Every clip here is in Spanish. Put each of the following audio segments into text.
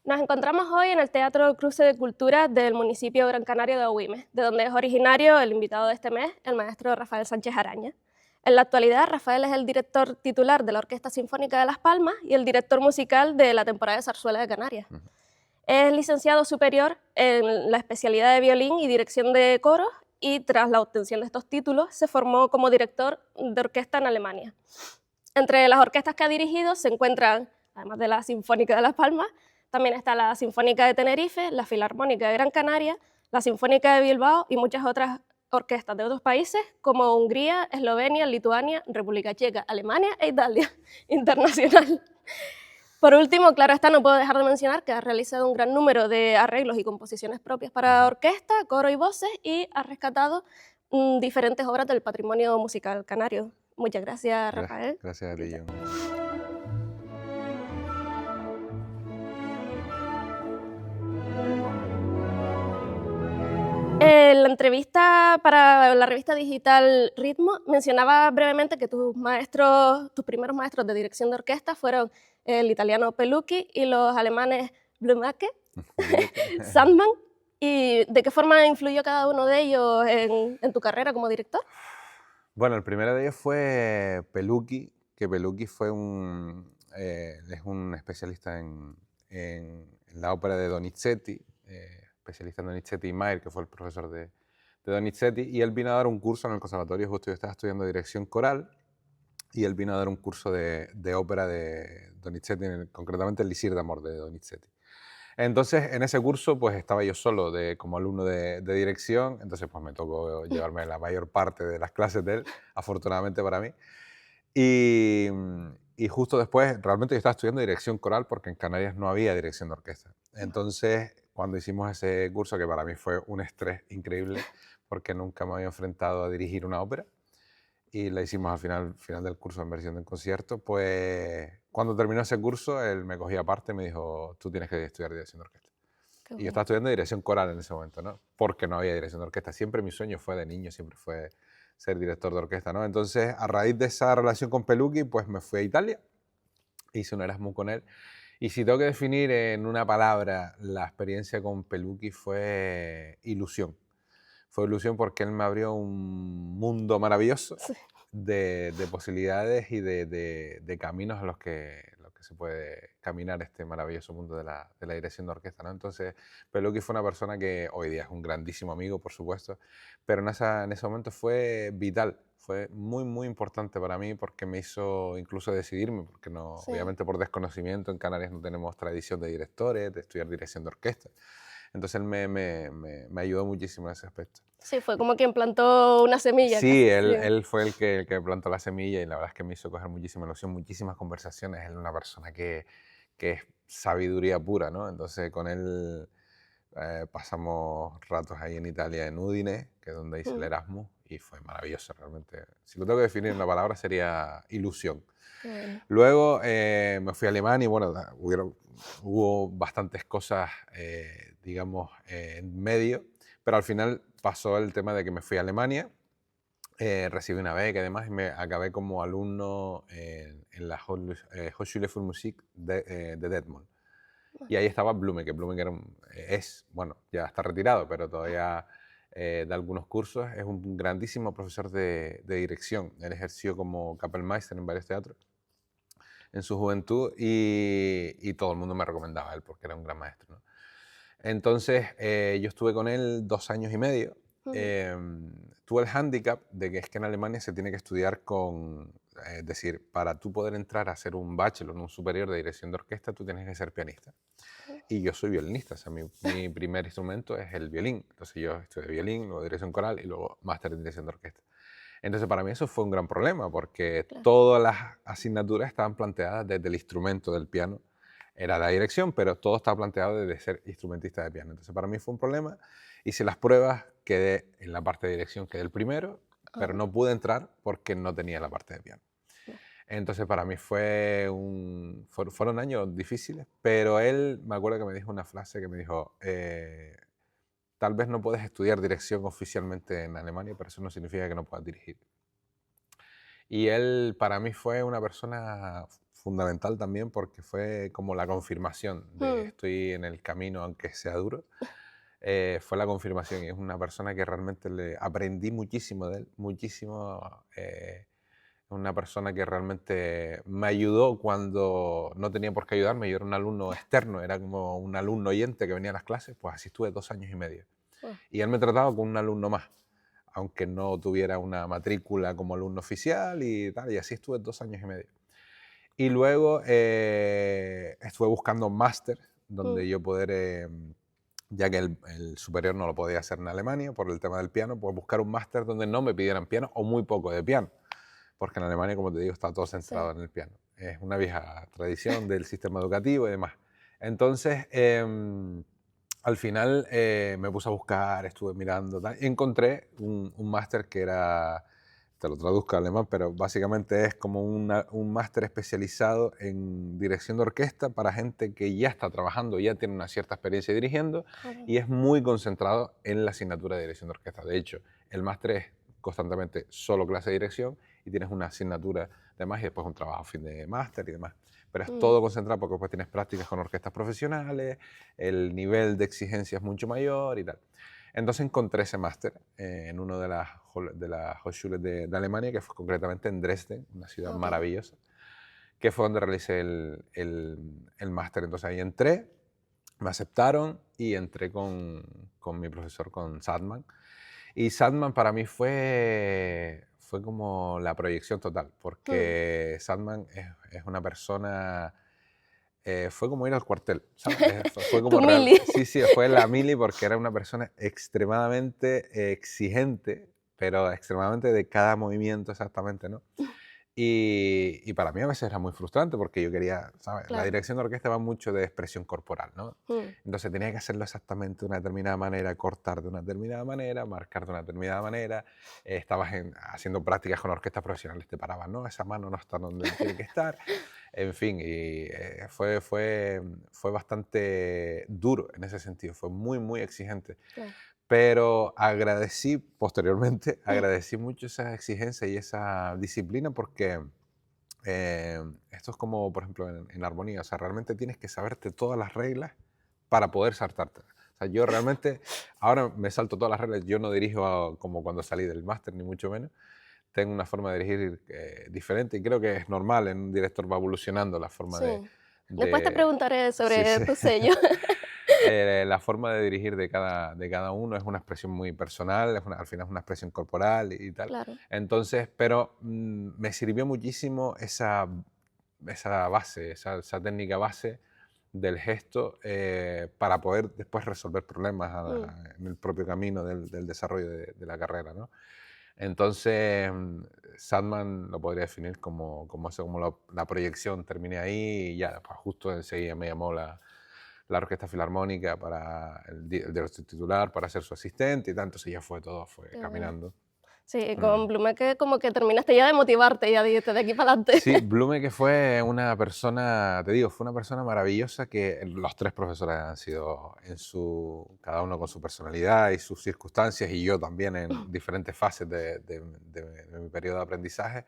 Nos encontramos hoy en el Teatro Cruce de Cultura del municipio Gran Canaria de Agüimes, de donde es originario el invitado de este mes, el maestro Rafael Sánchez Araña. En la actualidad, Rafael es el director titular de la Orquesta Sinfónica de Las Palmas y el director musical de la temporada de Zarzuela de Canarias. Ujú. Es licenciado superior en la especialidad de violín y dirección de coros y tras la obtención de estos títulos se formó como director de orquesta en Alemania. Entre las orquestas que ha dirigido se encuentran, además de la Sinfónica de Las Palmas, también está la Sinfónica de Tenerife, la Filarmónica de Gran Canaria, la Sinfónica de Bilbao y muchas otras orquestas de otros países como Hungría, Eslovenia, Lituania, República Checa, Alemania e Italia internacional. Por último, claro está, no puedo dejar de mencionar que ha realizado un gran número de arreglos y composiciones propias para orquesta, coro y voces y ha rescatado diferentes obras del patrimonio musical canario. Muchas gracias, Rafael. Gracias a ti, John. En la entrevista para la revista digital Ritmo mencionaba brevemente que tus primeros maestros de dirección de orquesta fueron el italiano Pelucchi y los alemanes Blumake, Sandman. ¿Y de qué forma influyó cada uno de ellos en tu carrera como director? Bueno, el primero de ellos fue Pelucchi, que Pelucchi fue es un especialista en la ópera de Donizetti, especialista en Donizetti y Mayr, que fue el profesor de Donizetti, y él vino a dar un curso en el conservatorio, justo yo estaba estudiando dirección coral, y él vino a dar un curso de ópera de Donizetti, concretamente el Lisir d'Amor de Donizetti. Entonces, en ese curso, pues estaba yo solo como alumno de dirección, entonces pues me tocó llevarme la mayor parte de las clases de él, afortunadamente para mí. Y, y justo después, realmente yo estaba estudiando dirección coral porque en Canarias no había dirección de orquesta. Entonces, cuando hicimos ese curso, que para mí fue un estrés increíble, porque nunca me había enfrentado a dirigir una ópera, y la hicimos al final del curso en versión de concierto, pues cuando terminó ese curso, él me cogía aparte y me dijo, tú tienes que estudiar dirección de orquesta. Qué Y yo bueno. estaba estudiando dirección coral en ese momento, ¿no? Porque no había dirección de orquesta. Siempre mi sueño fue de niño, siempre fue ser director de orquesta, ¿no? Entonces, a raíz de esa relación con Pelucchi, pues me fui a Italia, hice un Erasmus con él. Y si tengo que definir en una palabra la experiencia con Pelucchi fue ilusión. Fue ilusión porque él me abrió un mundo maravilloso Sí. de posibilidades y de caminos en los que se puede caminar este maravilloso mundo de la dirección de orquesta, ¿no? Entonces, Pelucchi fue una persona que hoy día es un grandísimo amigo, por supuesto, pero en ese momento fue vital, fue muy, muy importante para mí porque me hizo incluso decidirme, porque no, Sí. obviamente por desconocimiento en Canarias no tenemos tradición de directores, de estudiar dirección de orquesta. Entonces él me ayudó muchísimo en ese aspecto. Sí, fue como quien plantó una semilla Sí, casi. él fue el que plantó la semilla y la verdad es que me hizo coger muchísima ilusión, muchísimas conversaciones. Él es una persona que es sabiduría pura, ¿no? Entonces con él pasamos ratos ahí en Italia, en Udine, que es donde hice el Mm, Erasmus, y fue maravilloso realmente. Si lo tengo que definir en una palabra sería ilusión. qué bueno. Luego me fui a Alemania y bueno, hubo bastantes cosas, digamos, en medio, pero al final pasó el tema de que me fui a Alemania, recibí una beca y demás, y me acabé como alumno en la Hochschule für Musik de Detmold. Y ahí estaba Blume, que Blume era bueno, ya está retirado, pero todavía da algunos cursos. Es un grandísimo profesor de dirección. Él ejerció como Kapellmeister en varios teatros en su juventud y todo el mundo me recomendaba a él porque era un gran maestro, ¿no? Entonces yo estuve con él 2 años y medio. Ujú. Tuve el hándicap de que es que en Alemania se tiene que estudiar es decir, para tú poder entrar a hacer un bachelor, un superior de dirección de orquesta, tú tienes que ser pianista. Y yo soy violinista, o sea, mi primer instrumento es el violín. Entonces yo estudié violín, luego dirección coral y luego máster en dirección de orquesta. Entonces para mí eso fue un gran problema porque Claro. todas las asignaturas estaban planteadas desde el instrumento del piano. Era la dirección, pero todo estaba planteado desde ser instrumentista de piano. Entonces para mí fue un problema. Hice las pruebas, quedé en la parte de dirección, quedé el primero, pero Ah, no pude entrar porque no tenía la parte de piano. vale. Entonces para mí fueron años difíciles, pero él me acuerdo que me dijo una frase que me dijo, tal vez no puedes estudiar dirección oficialmente en Alemania, pero eso no significa que no puedas dirigir. Y él para mí fue una persona fundamental también porque fue como la confirmación de Mm, estoy en el camino aunque sea duro. Fue la confirmación y es una persona que realmente le aprendí muchísimo de él, muchísimo. Una persona que realmente me ayudó cuando no tenía por qué ayudarme. Yo era un alumno externo, era como un alumno oyente que venía a las clases, pues así estuve 2 años y medio. oh, Y él me trataba como un alumno más, aunque no tuviera una matrícula como alumno oficial y tal, y así estuve 2 años y medio. Y luego estuve buscando un máster mm, donde yo poder, ya que el superior no lo podía hacer en Alemania por el tema del piano, pues buscar un máster donde no me pidieran piano o muy poco de piano, porque en Alemania, como te digo, está todo centrado sí. en el piano. Es una vieja tradición del sistema educativo y demás. Entonces, al final me puse a buscar, estuve mirando, tal, y encontré un máster que era, te lo traduzco al alemán, pero básicamente es como un máster especializado en dirección de orquesta para gente que ya está trabajando, ya tiene una cierta experiencia dirigiendo, Ah, bueno. y es muy concentrado en la asignatura de dirección de orquesta. De hecho, el máster es constantemente solo clase de dirección y tienes una asignatura de más y después un trabajo fin de máster y demás. Pero es Mm, todo concentrado porque después tienes prácticas con orquestas profesionales, el nivel de exigencia es mucho mayor y tal. Entonces encontré ese máster en una de las Hochschulen de Alemania, que fue concretamente en Dresden, una ciudad ok. maravillosa, que fue donde realicé el máster. Entonces ahí entré, me aceptaron y entré con mi profesor, con Sadman. Y Sadman para mí fue como la proyección total, Mm, porque Sadman es una persona, fue como ir al cuartel, ¿sabes? Fue tu como real, mili. sí, sí, fue la mili porque era una persona extremadamente exigente, pero extremadamente de cada movimiento exactamente, ¿no? Y para mí a veces era muy frustrante porque yo quería, ¿sabes? La Claro. dirección de orquesta va mucho de expresión corporal, ¿no? Mm, Entonces tenía que hacerlo exactamente de una determinada manera, cortar de una determinada manera, marcar de una determinada manera. Estabas haciendo prácticas con orquestas profesionales, te paraban, ¿no? Esa mano no está donde tiene que estar. En fin, y fue bastante duro en ese sentido, fue muy, muy exigente. claro. Pero agradecí, posteriormente, agradecí mucho esa exigencia y esa disciplina porque esto es como, por ejemplo, en armonía, o sea, realmente tienes que saberte todas las reglas para poder saltarte. O sea, yo realmente ahora me salto todas las reglas, yo no dirijo como cuando salí del máster, ni mucho menos. Tengo una forma de dirigir diferente y creo que es normal, en un director va evolucionando la forma de, Sí. Después te de preguntaré sí, sobre sí. tu sello. La forma de dirigir de cada uno es una expresión muy personal, al final es una expresión corporal y tal. Claro. Entonces, pero me sirvió muchísimo esa base, esa técnica base del gesto para poder después resolver problemas Mm, en el propio camino del desarrollo de la carrera, ¿no? Entonces, Sandman lo podría definir como eso, como la proyección. Terminé ahí y ya, pues justo enseguida me llamó la Orquesta Filarmónica para el director titular, para ser su asistente y tal. Entonces ya fue todo, fue qué bueno. caminando. Sí, Mm. con Blume como que terminaste ya de motivarte, ya dijiste, de aquí para adelante. Sí, Blume que fue una persona, te digo, fue una persona maravillosa que los tres profesores han sido cada uno con su personalidad y sus circunstancias y yo también en diferentes fases de mi periodo de aprendizaje,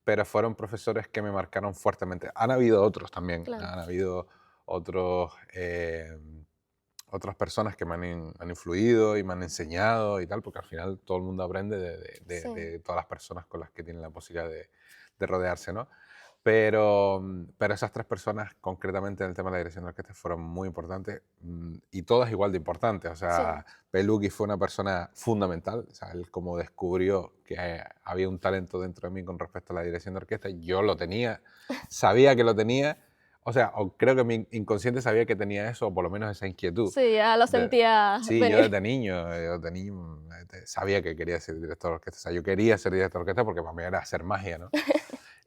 pero fueron profesores que me marcaron fuertemente. Han habido otros también, Claro. han habido otros, otras personas que me han influido y me han enseñado y tal, porque al final todo el mundo aprende Sí. de todas las personas con las que tienen la posibilidad de rodearse, ¿no? Pero esas tres personas, concretamente en el tema de la dirección de orquesta, fueron muy importantes y todas igual de importantes. O Sí. sea, Peluqui fue una persona fundamental. O sea, él como descubrió que había un talento dentro de mí con respecto a la dirección de orquesta, yo lo tenía, sabía que lo tenía. O sea, o creo que mi inconsciente sabía que tenía eso, o por lo menos esa inquietud. Sí, ya lo De- sentía sí, yo venir. desde niño sabía que quería ser director de orquesta. O sea, yo quería ser director de orquesta porque para mí era hacer magia, ¿no?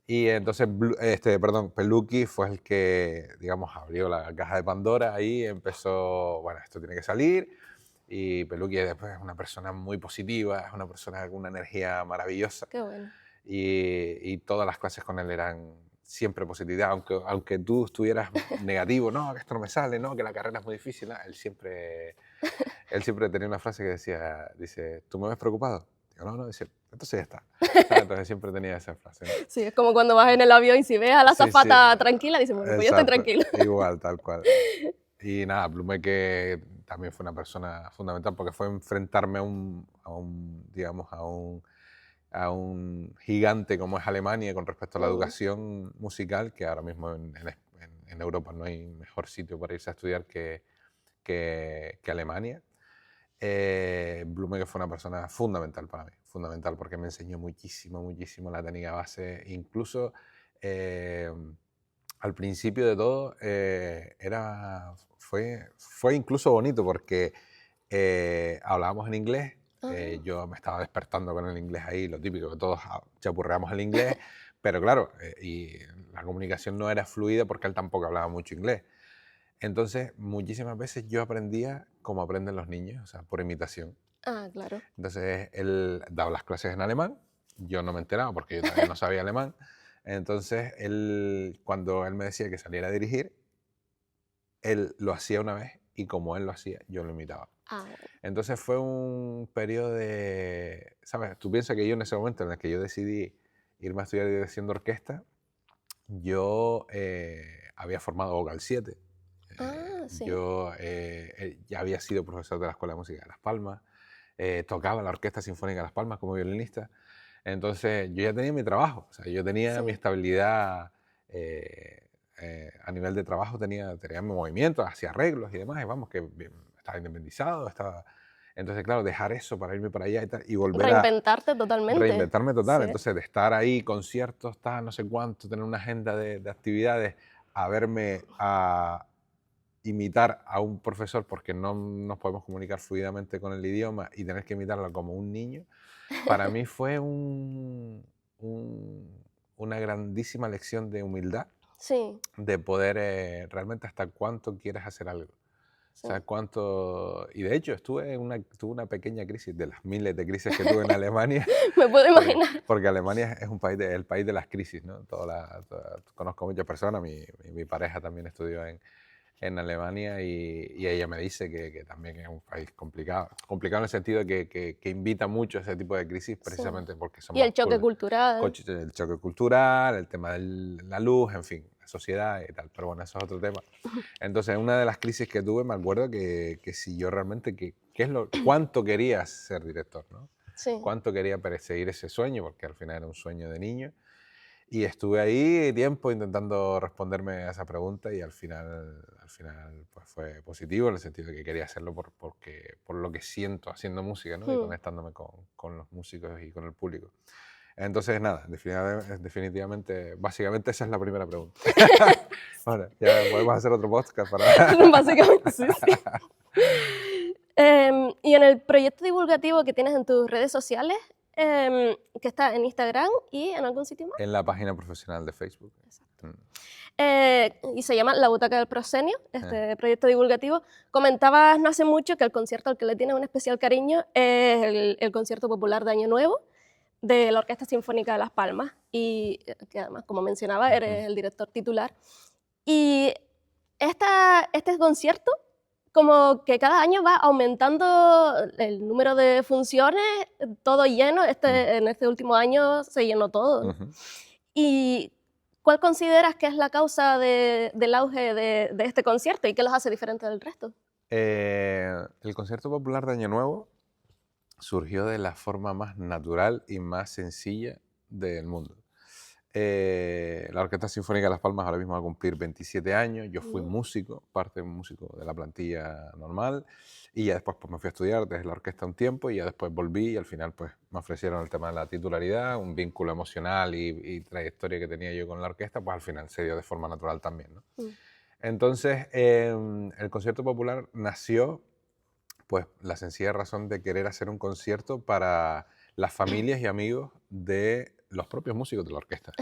Y entonces, perdón, Peluqui fue el que, digamos, abrió la caja de Pandora ahí, empezó, bueno, esto tiene que salir. Y Peluqui después es una persona muy positiva, es una persona con una energía maravillosa. Qué bueno. Y todas las clases con él eran siempre positividad, aunque tú estuvieras negativo, no, que esto no me sale, no, que la carrera es muy difícil, él siempre tenía una frase que dice, ¿tú me ves preocupado? Digo, no, no, dice, entonces ya está. ¿Sabes? Entonces siempre tenía esa frase, ¿no? Sí, es como cuando vas en el avión y si ves a la Sí, sí, azafata tranquila, dices, bueno, pues yo estoy exacto, tranquila. igual, tal cual. Y nada, Blume también fue una persona fundamental porque fue enfrentarme digamos, a un gigante como es Alemania con respecto a la educación musical, que ahora mismo en Europa no hay mejor sitio para irse a estudiar que Alemania. Blume que fue una persona fundamental para mí, fundamental porque me enseñó muchísimo, muchísimo la técnica base, incluso eh, al principio de todo fue incluso bonito porque hablábamos en inglés, yo me estaba despertando con el inglés ahí, lo típico que todos chapurreamos el inglés, pero claro, y la comunicación no era fluida porque él tampoco hablaba mucho inglés. Entonces, muchísimas veces yo aprendía como aprenden los niños, o sea, por imitación. Ah, claro. Entonces, él daba las clases en alemán, yo no me enteraba porque yo todavía no sabía alemán. Entonces, cuando él me decía que saliera a dirigir, él lo hacía una vez y como él lo hacía, yo lo imitaba. Ah, bueno. Entonces fue un periodo ¿sabes? Tú piensas que yo en ese momento en el que yo decidí irme a estudiar dirección de orquesta, yo había formado Vocal 7. Sí. Yo ya había sido profesor de la Escuela de Música de Las Palmas, tocaba la Orquesta Sinfónica de Las Palmas como violinista, entonces yo ya tenía mi trabajo, o sea, yo tenía mi estabilidad a nivel de trabajo, tenía mi movimiento, hacía arreglos y demás, y vamos, que estaba independizado, entonces claro, dejar eso para irme para allá y tal, y volver a Reinventarte totalmente. reinventarme total, Sí. entonces de estar ahí, conciertos, tal, no sé cuánto, tener una agenda de actividades, a verme a imitar a un profesor porque no nos podemos comunicar fluidamente con el idioma y tener que imitarlo como un niño, para mí fue una grandísima lección de humildad, Sí, de poder realmente hasta cuánto quieres hacer algo. O sí. sea, y de hecho tuve una pequeña crisis, de las miles de crisis que tuve en Alemania, Me puedo porque, imaginar. porque Alemania es el país de las crisis, ¿no? Conozco muchas personas, mi pareja también estudió en Alemania y ella me dice que también es un país complicado en el sentido de que invita mucho a ese tipo de crisis Sí. precisamente porque Y el somos choque cultural. el choque cultural, el tema de la luz, en fin, la sociedad y tal, pero bueno, eso es otro tema. Entonces, una de las crisis que tuve, me acuerdo que si yo realmente, cuánto quería ser director, ¿no? Sí. Cuánto quería perseguir ese sueño, porque al final era un sueño de niño. Y estuve ahí tiempo intentando responderme a esa pregunta y al final pues fue positivo en el sentido de que quería hacerlo por lo que siento haciendo música, ¿no? Y conectándome con los músicos y con el público. Entonces, nada, definitivamente, básicamente esa es la primera pregunta. Bueno, ya podemos hacer otro podcast para... Básicamente, sí, sí. Y en el proyecto divulgativo que tienes en tus redes sociales, que está en Instagram y en algún sitio más, En la página profesional de Facebook. exacto. Mm. Y se llama La Butaca del Proscenio, este proyecto divulgativo. Comentabas no hace mucho que el concierto al que le tienes un especial cariño es el concierto popular de Año Nuevo de la Orquesta Sinfónica de Las Palmas, y que además, como mencionaba, eres el director titular. Y este concierto, como que cada año va aumentando el número de funciones, todo lleno. En este último año se llenó todo, ¿no? Ujú. ¿Y cuál consideras que es la causa del auge de este concierto y qué los hace diferentes del resto? El concierto popular de Año Nuevo surgió de la forma más natural y más sencilla del mundo. La Orquesta Sinfónica de Las Palmas ahora mismo va a cumplir 27 años. Yo fui músico, parte de un músico de la plantilla normal, y ya después pues, me fui a estudiar desde la orquesta un tiempo y ya después volví y al final pues, me ofrecieron el tema de la titularidad, un vínculo emocional y trayectoria que tenía yo con la orquesta, pues al final se dio de forma natural también, ¿no? Entonces, el concierto popular nació pues la sencilla razón de querer hacer un concierto para las familias y amigos de los propios músicos de la orquesta.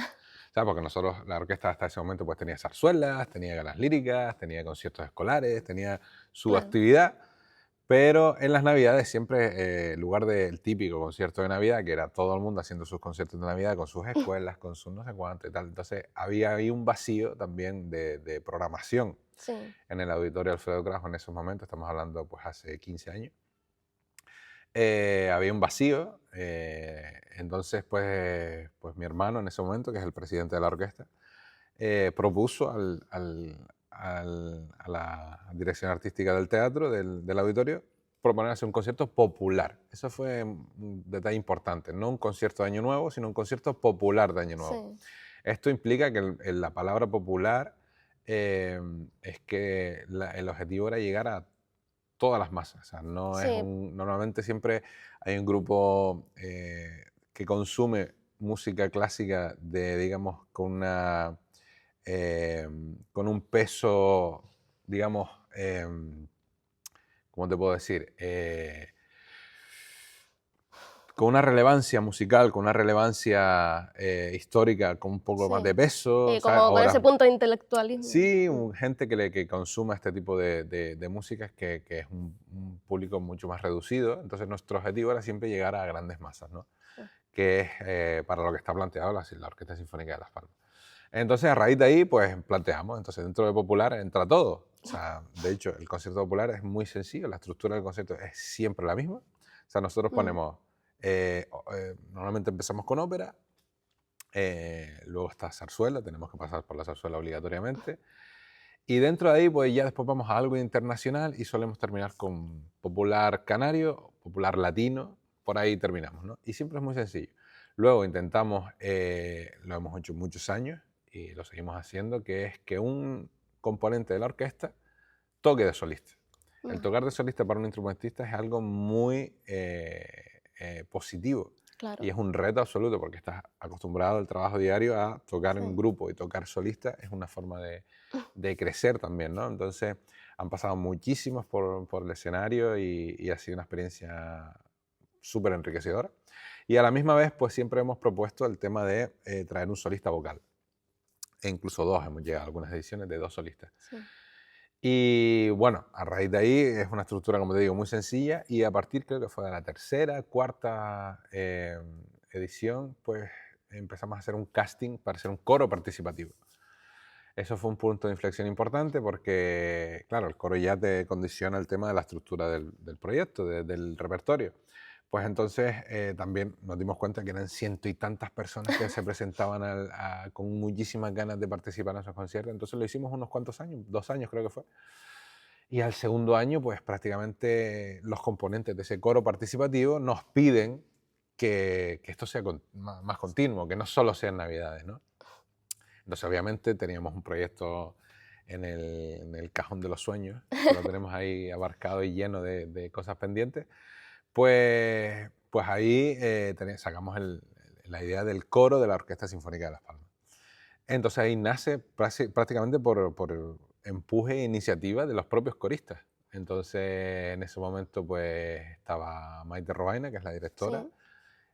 ¿Sabes? Porque la orquesta hasta ese momento pues tenía zarzuelas, tenía galas líricas, tenía conciertos escolares, tenía su Claro. actividad, pero en las Navidades siempre, en lugar del típico concierto de Navidad, que era todo el mundo haciendo sus conciertos de Navidad con sus escuelas, con sus no sé cuánto y tal, entonces había ahí un vacío también de programación Sí. en el Auditorio Alfredo Kraus en esos momentos, estamos hablando pues hace 15 años. había un vacío, entonces pues mi hermano en ese momento, que es el presidente de la orquesta, propuso a la dirección artística del teatro, del auditorio, proponer hacer un concierto popular. Eso fue un detalle importante, no un concierto de Año Nuevo, sino un concierto popular de Año Nuevo. Sí, Esto implica que la palabra popular es que el objetivo era llegar a todas las masas. O sea, no es sí, normalmente siempre hay un grupo que consume música clásica digamos, con un peso, digamos, ¿cómo te puedo decir? Con una relevancia musical, con una relevancia histórica, con un poco más de sí. peso, Y ¿sabes? como con ese Obras. punto de intelectualismo. Sí, gente que consuma este tipo de músicas que es un público mucho más reducido. Entonces nuestro objetivo era siempre llegar a grandes masas, ¿no? Sí. Que es para lo que está planteado la Orquesta Sinfónica de Las Palmas. Entonces a raíz de ahí pues planteamos, entonces dentro de popular entra todo. O sea, de hecho el concierto popular es muy sencillo, la estructura del concierto es siempre la misma. O sea, nosotros Mm, ponemos, normalmente empezamos con ópera, luego está zarzuela, tenemos que pasar por la zarzuela obligatoriamente. Y dentro de ahí, pues ya después vamos a algo internacional y solemos terminar con popular canario, popular latino, por ahí terminamos, ¿no? Y siempre es muy sencillo. Luego intentamos, lo hemos hecho muchos años y lo seguimos haciendo, que es que un componente de la orquesta toque de solista. El mm, tocar de solista para un instrumentista es algo muy positivo y claro, es un reto absoluto porque estás acostumbrado al trabajo diario a tocar en sí. grupo y tocar solista es una forma de crecer también, ¿no? Entonces han pasado muchísimos por el escenario y ha sido una experiencia súper enriquecedora. Y a la misma vez, pues siempre hemos propuesto el tema de traer un solista vocal. E incluso dos, hemos llegado a algunas ediciones de dos solistas. Sí. Y bueno, a raíz de ahí es una estructura, como te digo, muy sencilla y a partir creo que fue de la tercera, cuarta edición, pues empezamos a hacer un casting para ser un coro participativo. Eso fue un punto de inflexión importante porque, claro, el coro ya te condiciona el tema de la estructura del proyecto, del repertorio. Pues entonces también nos dimos cuenta que eran ciento y tantas personas que se presentaban con muchísimas ganas de participar en esos conciertos. Entonces lo hicimos unos cuantos años, 2 años creo que fue. Y al segundo año, pues prácticamente los componentes de ese coro participativo nos piden que esto sea más continuo, que no solo sean Navidades, ¿no? Entonces, obviamente, teníamos un proyecto en el cajón de los sueños, que lo tenemos ahí abarcado y lleno de cosas pendientes. Pues ahí sacamos la idea del coro de la Orquesta Sinfónica de Las Palmas. Entonces ahí nace prácticamente por empuje e iniciativa de los propios coristas. Entonces en ese momento pues estaba Maite Robaina, que es la directora,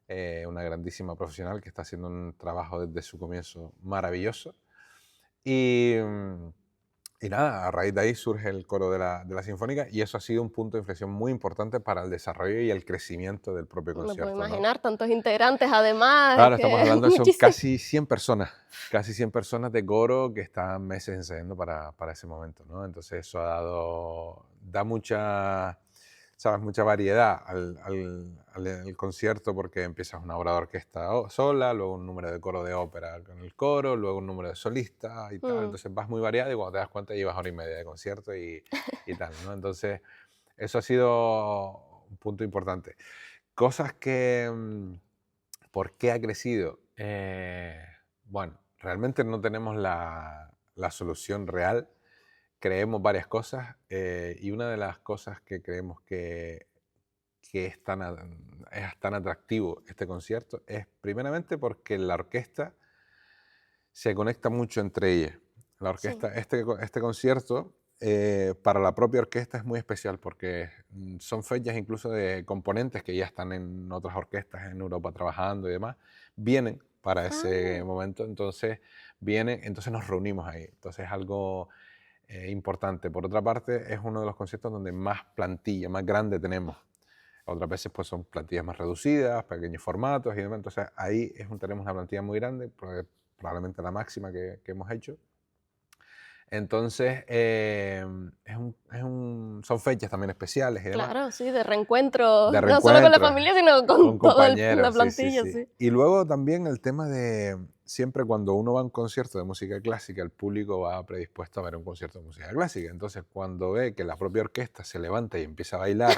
Sí. una grandísima profesional que está haciendo un trabajo desde su comienzo maravilloso. Y, y nada, a raíz de ahí surge el coro de la Sinfónica y eso ha sido un punto de inflexión muy importante para el desarrollo y el crecimiento del propio Me puedo concierto, ¿no? imaginar tantos integrantes, además, es Claro, estamos que es hablando de son muchísimo. casi 100 personas de coro que están meses ensayando para ese momento, ¿no? Entonces eso da mucha, ¿sabes? Mucha variedad al concierto porque empiezas una obra de orquesta sola, luego un número de coro de ópera con el coro, luego un número de solista y tal, Mm, entonces vas muy variado y cuando te das cuenta llevas hora y media de concierto y tal, ¿no? Entonces eso ha sido un punto importante. Cosas que... ¿Por qué ha crecido? Bueno, realmente no tenemos la solución real. Creemos varias cosas y una de las cosas que creemos que es tan atractivo este concierto es primeramente porque la orquesta se conecta mucho entre ellas. La sí. orquesta, este concierto para la propia orquesta es muy especial porque son fechas incluso de componentes que ya están en otras orquestas en Europa trabajando y demás, vienen para ese Ah, momento, entonces nos reunimos ahí. Entonces es algo importante. Por otra parte, es uno de los conciertos donde más plantilla, más grande tenemos. Otras veces pues son plantillas más reducidas, pequeños formatos y demás. Entonces ahí tenemos una plantilla muy grande, probablemente la máxima que hemos hecho. Entonces, son fechas también especiales y demás. Claro, sí, de reencuentro, De no solo con la reencuentro, familia, sino con con toda la compañeros, sí, sí, plantilla, sí. sí. Y luego también el tema de, siempre cuando uno va a un concierto de música clásica, el público va predispuesto a ver un concierto de música clásica. Entonces, cuando ve que la propia orquesta se levanta y empieza a bailar,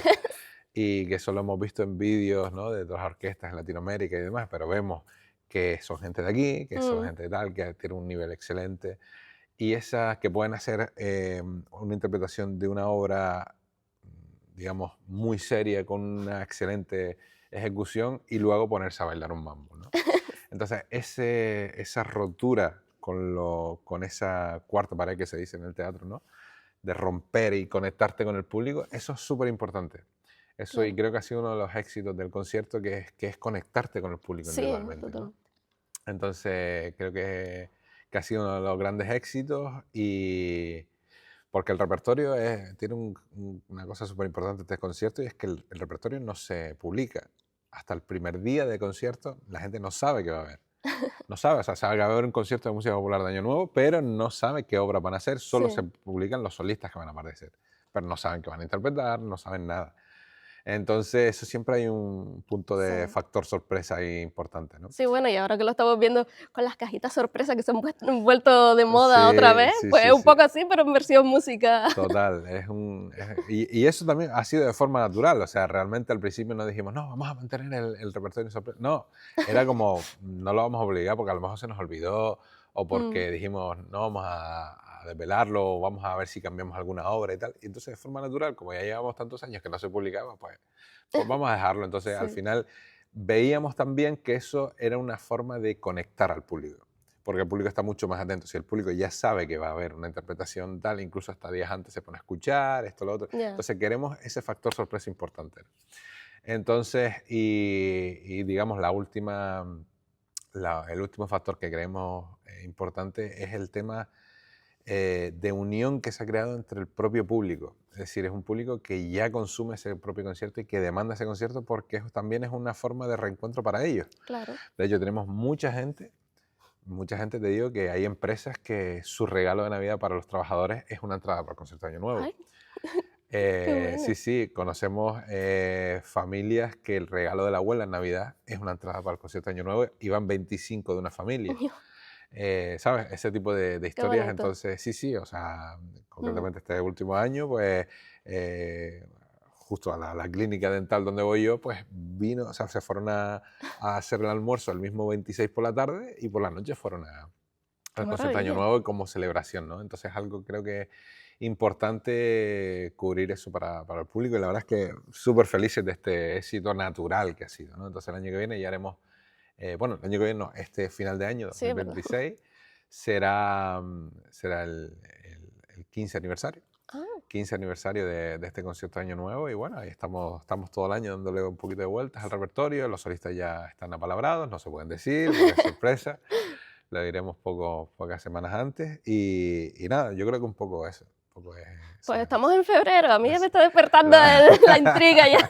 y que eso lo hemos visto en vídeos, ¿no?, de otras orquestas en Latinoamérica y demás, pero vemos que son gente de aquí, que son Mm, gente de tal, que tiene un nivel excelente, y esas que pueden hacer una interpretación de una obra, digamos, muy seria, con una excelente ejecución, y luego ponerse a bailar un mambo, ¿no? Entonces, esa rotura con esa cuarta pared que se dice en el teatro, ¿no?, de romper y conectarte con el público, eso es súper importante. Eso, y claro. creo que ha sido uno de los éxitos del concierto, que es conectarte con el público Sí, individualmente, ¿no? totalmente. Entonces, creo que ha sido uno de los grandes éxitos, y porque el repertorio tiene una cosa súper importante de este concierto, y es que el repertorio no se publica. Hasta el primer día de concierto, la gente no sabe qué va a haber. No sabe, o sea, sabe que va a haber un concierto de música popular de Año Nuevo, pero no sabe qué obras van a hacer, solo se Sí. publican los solistas que van a aparecer, pero no saben qué van a interpretar, no saben nada. Entonces, eso siempre hay un punto de Sí. factor sorpresa ahí importante, ¿no? Sí, bueno, y ahora que lo estamos viendo con las cajitas sorpresa que se han vuelto de moda otra Sí, vez, sí, pues sí, es un sí. poco así, pero en versión música. Total, y eso también ha sido de forma natural, o sea, realmente al principio no dijimos, no, vamos a mantener el repertorio sorpresa. No, era como, no lo vamos a obligar porque a lo mejor se nos olvidó, o Mm, porque dijimos, no vamos a desvelarlo, o vamos a ver si cambiamos alguna obra y tal. Y entonces, de forma natural, como ya llevamos tantos años que no se publicaba, pues vamos a dejarlo. Entonces, al sí, final, veíamos también que eso era una forma de conectar al público, porque el público está mucho más atento. Si el público ya sabe que va a haber una interpretación tal, incluso hasta días antes se pone a escuchar, esto, lo otro. ya. Entonces queremos ese factor sorpresa importante. Entonces, y digamos, el último factor que creemos importante es el tema de unión que se ha creado entre el propio público. Es decir, es un público que ya consume ese propio concierto y que demanda ese concierto, porque también es una forma de reencuentro para ellos. Claro. De hecho, tenemos mucha gente, te digo, que hay empresas que su regalo de Navidad para los trabajadores es una entrada para el concierto de Año Nuevo. Ay, qué Sí, bueno. sí, conocemos familias que el regalo de la abuela en Navidad es una entrada para el concierto de Año Nuevo, y van 25 de una familia. ¿Sabes? Ese tipo de Qué historias. bonito. Entonces, sí, sí, o sea, Mm, concretamente este último año, pues eh, justo a la clínica dental donde voy yo, pues vino, o sea, se fueron a hacer el almuerzo el mismo 26 por la tarde, y por la noche fueron qué al concierto de Año maravilla. Nuevo como celebración, ¿no? Entonces, algo creo que importante cubrir eso para el público, y la verdad es que súper felices de este éxito natural que ha sido, ¿no? Entonces, el año que viene ya haremos, bueno, el año que viene no, este final de año, Sí, es verdad. 2026, será el 15 aniversario. Ah, 15 aniversario de este concierto de Año Nuevo, y bueno, ahí estamos todo el año dándole un poquito de vueltas al repertorio. Los solistas ya están apalabrados, no se pueden decir, porque es sorpresa. Lo diremos pocas semanas antes, y nada, yo creo que un poco eso, un poco es pues esa- estamos en febrero, a mí ya me es- está despertando la- la intriga ya.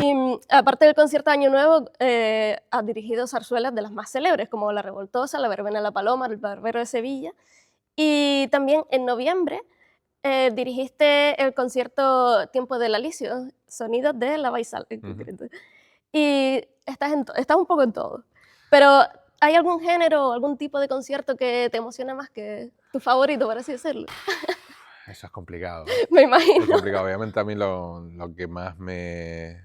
Y aparte del concierto de Año Nuevo, has dirigido zarzuelas de las más célebres, como La Revoltosa, La Verbena de la Paloma, El Barbero de Sevilla. Y también en noviembre dirigiste el concierto Tiempo del Alicio, Sonidos de la Baisal en Ujú. concreto. Y estás un poco en todo. Pero, ¿hay algún género o algún tipo de concierto que te emociona más, que tu favorito, por así decirlo? Eso es complicado, ¿eh? Me Es imagino. complicado. Obviamente a mí lo que más me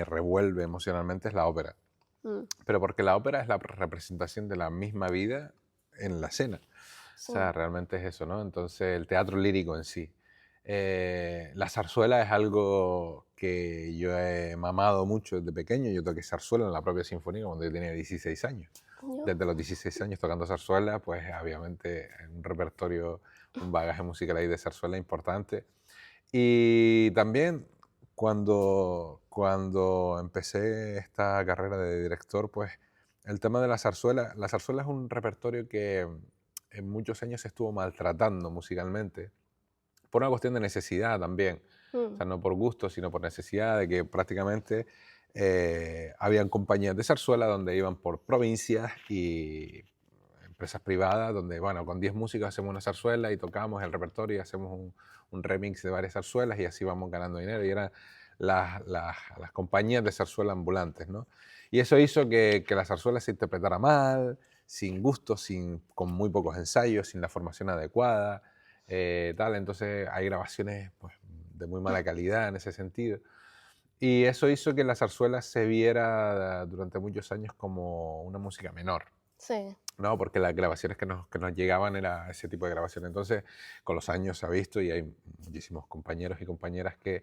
revuelve emocionalmente es la ópera. Mm, Pero porque la ópera es la representación de la misma vida en la escena. O sea, sí, realmente es eso, ¿no? Entonces, el teatro lírico en sí. La zarzuela es algo que yo he mamado mucho desde pequeño. Yo toqué zarzuela en la propia sinfónica cuando yo tenía 16 años. yo, Desde los 16 años tocando zarzuela, pues obviamente un repertorio, un bagaje musical ahí de zarzuela importante. Y también cuando empecé esta carrera de director, pues el tema de la zarzuela es un repertorio que en muchos años se estuvo maltratando musicalmente, por una cuestión de necesidad también. O Mm, sea, no por gusto, sino por necesidad de que prácticamente habían compañías de zarzuela donde iban por provincias y empresas privadas donde, bueno, con 10 músicos hacemos una zarzuela y tocamos el repertorio y hacemos un remix de varias zarzuelas y así vamos ganando dinero. Y eran las compañías de zarzuela ambulantes, ¿no? Y eso hizo que la zarzuela se interpretara mal, sin gusto, con muy pocos ensayos, sin la formación adecuada, tal. Entonces hay grabaciones pues, de muy mala calidad en ese sentido. Y eso hizo que la zarzuela se viera durante muchos años como una música menor, sí, ¿no? Porque las grabaciones que nos llegaban era ese tipo de grabaciones. Entonces, con los años se ha visto y hay muchísimos compañeros y compañeras que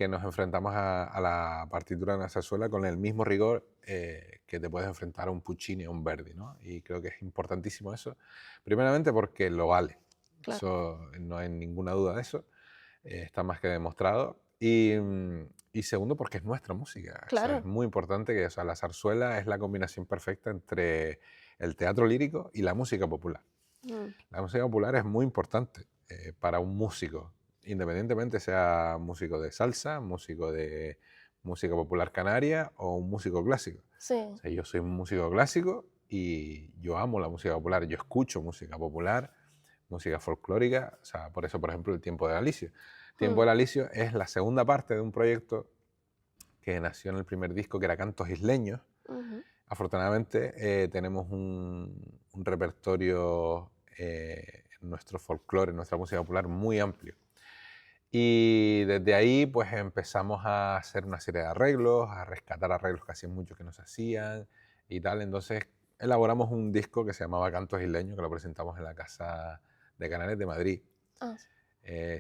nos enfrentamos a la partitura de una zarzuela con el mismo rigor que te puedes enfrentar a un Puccini o un Verdi, ¿no? Y creo que es importantísimo eso, primeramente porque lo vale, claro, eso no hay ninguna duda de eso, está más que demostrado, y segundo porque es nuestra música, o sea, es claro. muy importante que, o sea, la zarzuela es la combinación perfecta entre el teatro lírico y la música popular. Mm, La música popular es muy importante para un músico, independientemente sea músico de salsa, músico de música popular canaria o un músico clásico. O sí, sea, yo soy un músico clásico y yo amo la música popular, yo escucho música popular, música folclórica, o sea, por eso, por ejemplo, el Tiempo del Alicio. Tiempo mm, del Alicio es la segunda parte de un proyecto que nació en el primer disco, que era Cantos Isleños. ujú, Afortunadamente tenemos un repertorio en nuestro folclore, en nuestra música popular muy amplio. Y desde ahí pues empezamos a hacer una serie de arreglos, a rescatar arreglos que hacían mucho que no se hacían y tal. Entonces elaboramos un disco que se llamaba Cantos Isleños, que lo presentamos en la Casa de Canales de Madrid. ah, sí.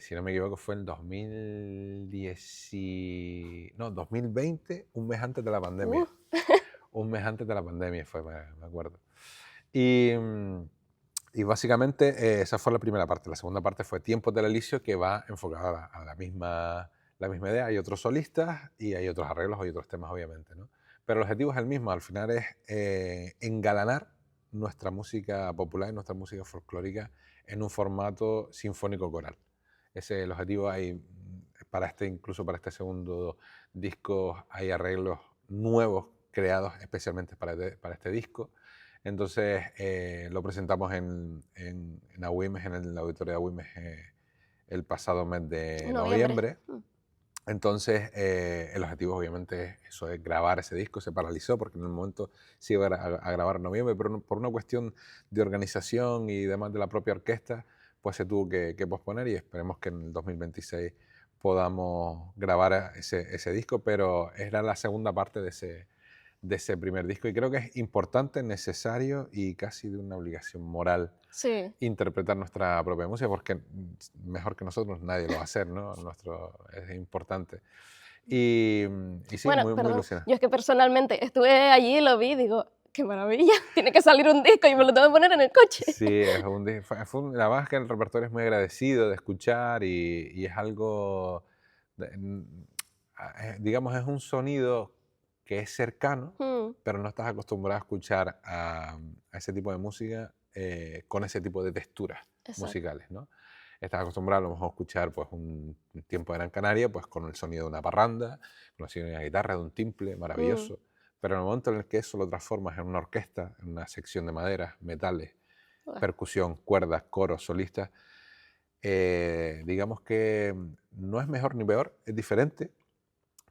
Si no me equivoco fue en 2020, un mes antes de la Uh, pandemia. Un mes antes de la pandemia fue, me acuerdo. Y, y básicamente esa fue la primera parte. La segunda parte fue Tiempos del Alicio, que va enfocada a la misma idea. Hay otros solistas y hay otros arreglos, hay otros temas, obviamente, ¿no? Pero el objetivo es el mismo. Al final es engalanar nuestra música popular y nuestra música folclórica en un formato sinfónico coral. Ese es el objetivo. Incluso para este segundo disco, hay arreglos nuevos creados especialmente para este disco. Entonces lo presentamos en Agüimes, en el auditorio de Agüimes, el pasado mes de noviembre. noviembre. Entonces el objetivo obviamente es eso, es grabar ese disco. Se paralizó porque en el momento se iba a grabar en noviembre, pero por una cuestión de organización y demás de la propia orquesta, pues se tuvo que posponer y esperemos que en el 2026 podamos grabar ese disco, pero era la segunda parte de ese primer disco y creo que es importante, necesario y casi de una obligación moral Sí, interpretar nuestra propia música porque mejor que nosotros nadie lo va a hacer, ¿no? Es importante. Y sí, bueno, muy, muy perdón, ilusionado. yo es que personalmente estuve allí y lo vi y digo, qué maravilla, tiene que salir un disco y me lo tengo que poner en el coche. Sí, la verdad es que el repertorio es muy agradecido de escuchar y es algo, digamos, es un sonido que es cercano, Mm, pero no estás acostumbrado a escuchar a ese tipo de música con ese tipo de texturas exacto. musicales, ¿no? Estás acostumbrado a lo mejor a escuchar pues, un tiempo de Gran Canaria pues, con el sonido de una parranda, con el sonido de una guitarra, de un timple Mm, maravilloso, pero en el momento en el que eso lo transformas en una orquesta, en una sección de maderas, metales, buah, percusión, cuerdas, coros, solistas, digamos que no es mejor ni peor, es diferente,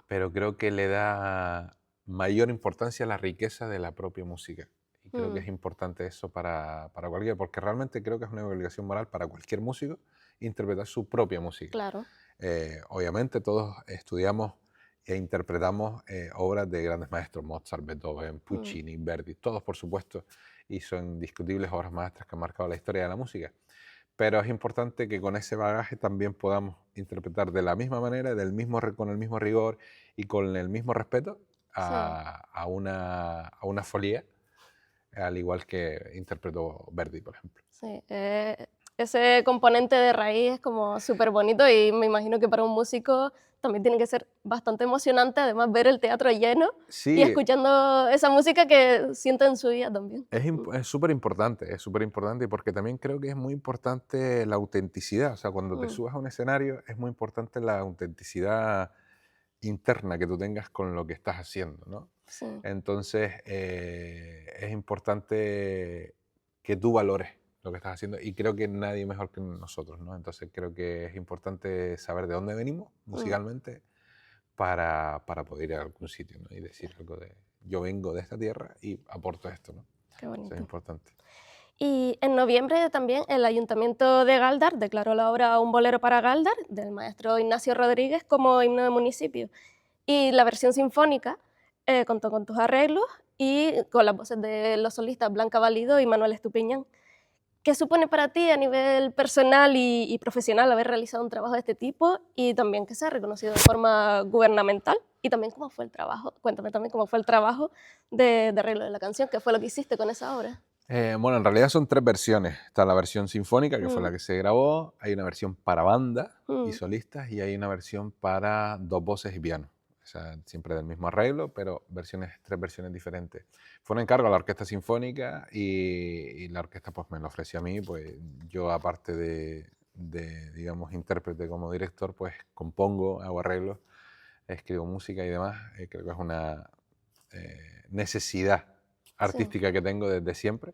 pero creo que le da mayor importancia a la riqueza de la propia música. Y creo que mm, es importante eso para cualquiera, porque realmente creo que es una obligación moral para cualquier músico interpretar su propia música. claro. Obviamente todos estudiamos e interpretamos obras de grandes maestros, Mozart, Beethoven, Mm, Puccini, Verdi, todos por supuesto, y son indiscutibles obras maestras que han marcado la historia de la música. Pero es importante que con ese bagaje también podamos interpretar de la misma manera, con el mismo rigor y con el mismo respeto sí, a una folía, al igual que interpretó Verdi, por ejemplo. sí. ese componente de raíz es como súper bonito y me imagino que para un músico también tiene que ser bastante emocionante, además ver el teatro lleno y Sí, escuchando esa música que siente en su vida también. es súper importante, y porque también creo que es muy importante la autenticidad. O sea, cuando te Mm, subas a un escenario es muy importante la autenticidad interna que tú tengas con lo que estás haciendo, ¿no? sí, Entonces, es importante que tú valores lo que estás haciendo, y creo que nadie mejor que nosotros, ¿no? Entonces creo que es importante saber de dónde venimos mm, musicalmente para poder ir a algún sitio, ¿no? Y decir algo de, yo vengo de esta tierra y aporto esto, ¿no? qué Eso es bonito. importante. Y en noviembre también el Ayuntamiento de Galdar declaró la obra Un bolero para Galdar, del maestro Ignacio Rodríguez, como himno de municipio. Y la versión sinfónica contó con tus arreglos y con las voces de los solistas Blanca Valido y Manuel Estupiñán. ¿Qué supone para ti a nivel personal y profesional haber realizado un trabajo de este tipo y también que sea reconocido de forma gubernamental? Y también cómo fue el trabajo, cuéntame también cómo fue el trabajo de arreglo de la canción, qué fue lo que hiciste con esa obra. Bueno, en realidad son tres versiones. Está la versión sinfónica, que fue Mm, la que se grabó, hay una versión para banda y mm, solistas, y hay una versión para dos voces y piano. O sea, siempre del mismo arreglo, pero tres versiones diferentes. Fue un encargo a la Orquesta Sinfónica, y la orquesta pues me lo ofreció a mí. Pues yo, aparte digamos, intérprete como director, pues compongo, hago arreglos, escribo música y demás. Creo que es una necesidad sí, artística que tengo desde siempre.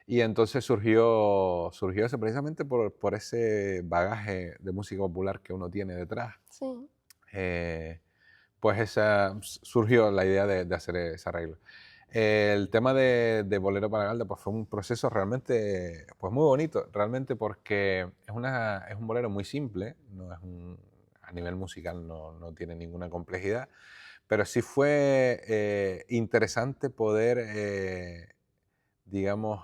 Y entonces surgió eso precisamente por ese bagaje de música popular que uno tiene detrás. sí, Eh, pues surgió la idea de hacer ese arreglo. El tema de Bolero para Galda pues fue un proceso realmente pues muy bonito, realmente, porque es un bolero muy simple, a nivel musical no tiene ninguna complejidad, pero sí fue interesante poder, digamos,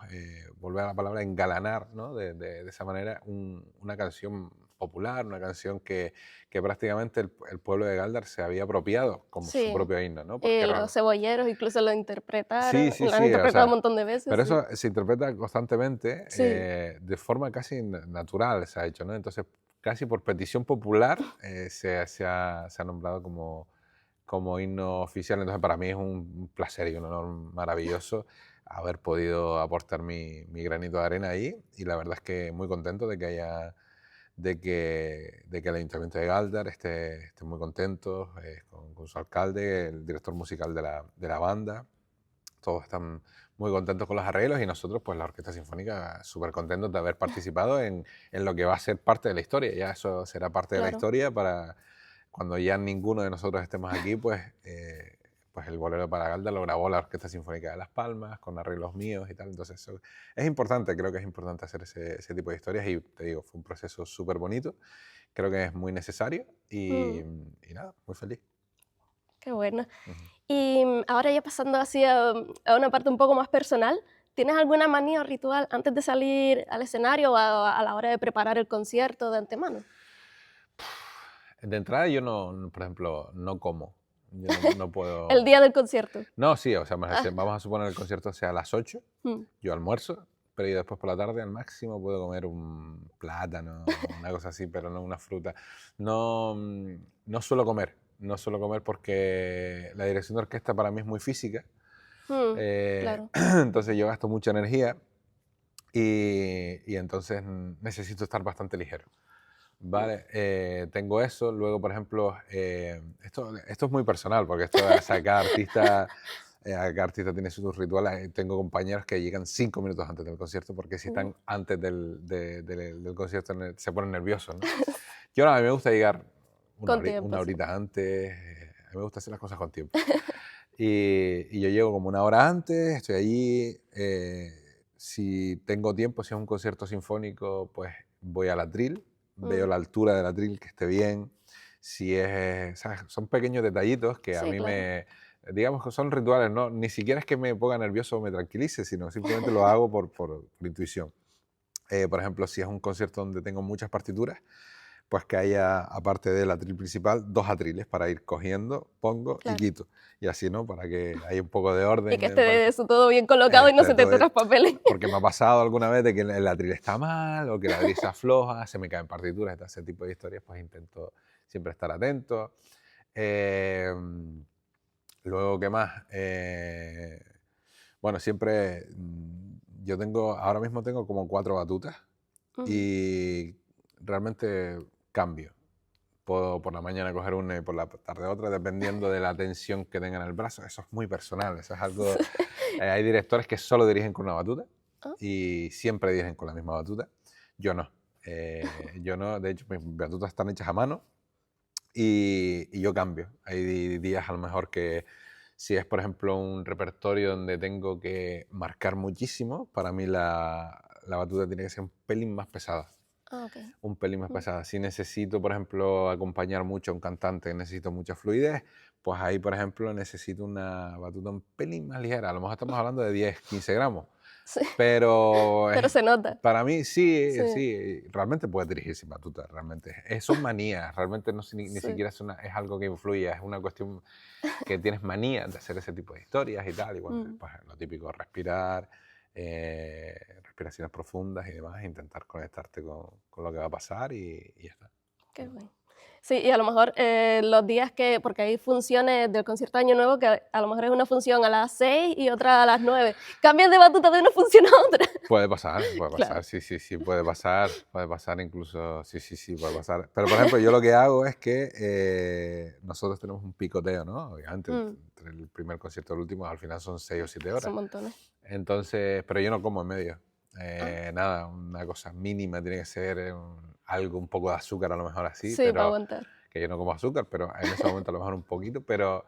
volver a la palabra engalanar, ¿no? De esa manera una canción popular, una canción que prácticamente el pueblo de Galdar se había apropiado como su sí. propio himno, ¿no? Y Porque los cebolleros incluso lo interpretaron, sí, sí, lo han sí, o interpretado un sea, montón de veces, pero sí. eso se interpreta constantemente, Sí, de forma casi natural se ha hecho, ¿no? Entonces, casi por petición popular, se ha nombrado como himno oficial. Entonces, para mí es un placer y un honor maravilloso haber podido aportar mi granito de arena ahí, y la verdad es que muy contento de que el Ayuntamiento de Galdar esté muy contento, con su alcalde, el director musical de la banda. Todos están muy contentos con los arreglos, y nosotros, pues la Orquesta Sinfónica, súper contentos de haber participado en lo que va a ser parte de la historia. Ya eso será parte de la claro. historia para cuando ya ninguno de nosotros estemos aquí. Pues el Bolero para Galda lo grabó la Orquesta Sinfónica de Las Palmas, con arreglos míos y tal. Entonces eso es importante, creo que es importante hacer ese tipo de historias, y te digo, fue un proceso súper bonito, creo que es muy necesario, y, Mm, y nada, muy feliz. qué bueno. Ujú. Y ahora ya pasando así a una parte un poco más personal, ¿tienes alguna manía o ritual antes de salir al escenario o a la hora de preparar el concierto de antemano? De entrada yo por ejemplo, no como. Yo no El puedo. día del concierto. No, sí, o sea, Ah, vamos a suponer el concierto sea a las 8, mm, yo almuerzo, pero yo después por la tarde al máximo puedo comer un plátano, una cosa así, pero no una fruta. No, no suelo comer porque la dirección de orquesta para mí es muy física, claro. entonces yo gasto mucha energía, y entonces necesito estar bastante ligero. Mm, Vale, tengo eso. Luego, por ejemplo, esto es muy personal, porque o sea, cada artista tiene sus rituales. Tengo compañeros que llegan 5 minutos antes del concierto, porque si uh, están antes del concierto se ponen nerviosos, ¿no? Yo no, a mí me gusta llegar con una tiempo, sí. horita antes. A mí me gusta hacer las cosas con tiempo. Y yo llego como una hora antes, estoy allí. Si tengo tiempo, si es un concierto sinfónico, pues voy al atril, veo Mm, la altura del atril, que esté bien. Si es, ¿sabes? Son pequeños detallitos que a sí, mí claro. digamos que son rituales, ¿no? Ni siquiera es que me ponga nervioso o me tranquilice, sino simplemente lo hago por intuición. Por ejemplo, si es un concierto donde tengo muchas partituras, pues que haya, aparte del atril principal, 2 atriles para ir cogiendo, pongo y Claro. quito. Y así, ¿no? Para que haya un poco de orden. Y que esté eso todo bien colocado y no se te Todo, traspapelen. porque me ha pasado alguna vez de que el atril está mal o que la brisa afloja, se me caen partituras, ese tipo de historias, pues intento siempre estar atento. Luego, ¿qué más? Bueno, siempre yo ahora mismo tengo como 4 batutas y realmente cambio. Puedo por la mañana coger una y por la tarde otra, dependiendo de la tensión que tenga en el brazo. Eso es muy personal, eso es algo... hay directores que solo dirigen con una batuta Ah. y siempre dirigen con la misma batuta. Yo no. Yo no, de hecho mis batutas están hechas a mano y yo cambio. Hay días a lo mejor que si es, por ejemplo, un repertorio donde tengo que marcar muchísimo, para mí la batuta tiene que ser un pelín más pesada. Ah, okay. Un pelín más pesada. Si necesito, por ejemplo, acompañar mucho a un cantante, necesito mucha fluidez, pues ahí, por ejemplo, necesito una batuta un pelín más ligera. A lo mejor estamos hablando de 10, 15 gramos. Sí. Pero, Pero se nota. para mí sí, Sí. sí, realmente puedes dirigir sin batuta, realmente. Son manías, realmente no, ni Sí. siquiera es algo que influye, es una cuestión que tienes manía de hacer ese tipo de historias y tal. Y bueno, pues lo típico, respirar, respiraciones profundas y demás, intentar conectarte con lo que va a pasar y ya está. Qué bueno. Sí, y a lo mejor los días que, porque hay funciones del concierto de Año Nuevo que a lo mejor es una función a las 6 y otra a las 9. Cambias de batuta de una función a otra. Puede pasar, Claro. sí, puede pasar incluso, sí, puede pasar. Pero, por ejemplo, yo lo que hago es que nosotros tenemos un picoteo, ¿no? Obviamente, entre el primer concierto y el último, al final son 6 o 7 horas. Son montones. Entonces, pero yo no como en medio. Nada, una cosa mínima, tiene que ser algo, un poco de azúcar a lo mejor así, Sí, para pero aguantar. que yo no como azúcar, pero en ese momento a lo mejor un poquito, pero